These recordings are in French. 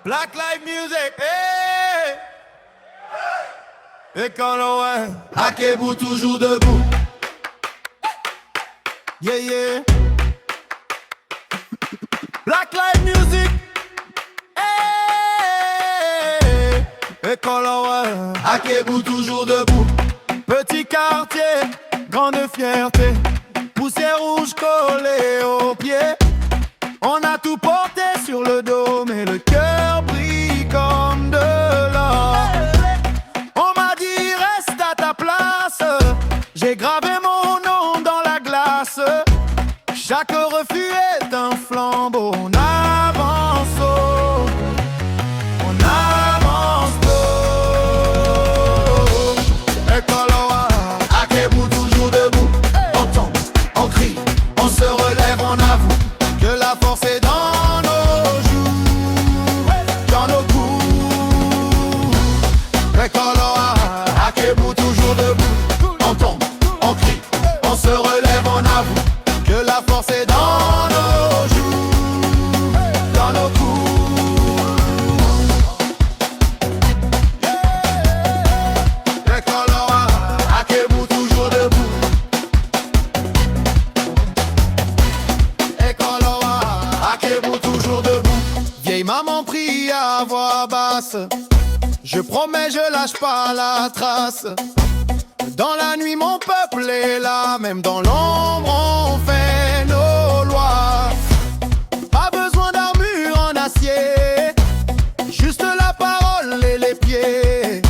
Black Live Music, hey! Et quand l'on Hakebu toujours debout. Yeah, yeah. Black Live Music, hey! Et quand l'on Hakebu toujours debout. Petit quartier, grande fierté. Poussière rouge collée aux pieds. On a tout porté sur le dos, mais le cœur brille comme de l'or. On m'a dit reste à ta place. J'ai gravé mon nom dans la glace. Chaque refus est un flambeau. On avance haut. On avance haut. Et quand l'on Hakebu toujours debout. On tombe, on crie, on se relève, on avoue que la force est dans nos joues, dans nos coups. Et quand l'on Hakebu toujours debout. On tombe, on crie, on se relève, on avoue que la force est dans nos joues, dans nos coups. Et quand l'on Hakebu toujours debout. Et quand l'on Hakebu toujours debout. Vieille maman prie à voix basse. Je promets, je lâche pas la trace. Dans la nuit, mon peuple est là. Même dans l'ombre, on fait nos lois. Pas besoin d'armure en acier, juste la parole et les pieds.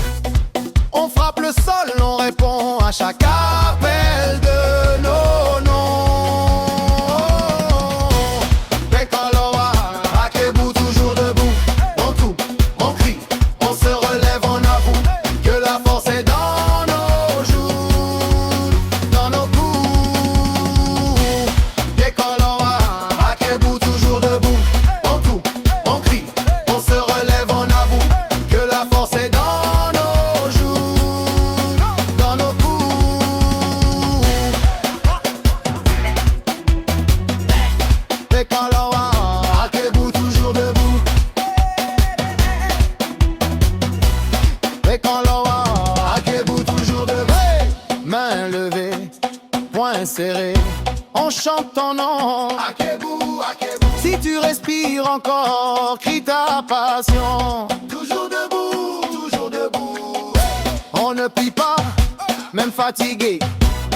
On frappe le sol, on répond à chaque appel de nos noms. Et quand l'on Hakebu toujours debout. On tout, on crie, on se relève, on avoue que la force est dans nos jours, dans nos coups. Et quand l'on Hakebu toujours debout. On tout, on crie, on se relève, on avoue que la force est dans nos jours, dans nos coups. Et quand l'on Hakebu toujours debout. Et quand l'on Hakebu toujours debout. Main levée, poing serré, on chante ton nom. Hakebu, Hakebu. Si tu respires encore, crie ta passion. Toujours debout, toujours debout. On ne plie pas, même fatigué.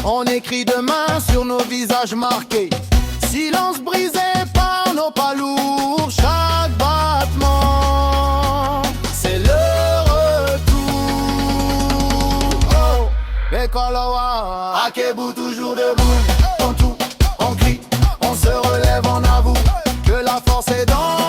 On écrit demain sur nos visages marqués. Silence brisé par nos pas lourds. Chaque battement, c'est le retour. Oh. Et quand l'on Hakebu toujours debout. On tout, on crie, on se relève, on avoue que la force est dans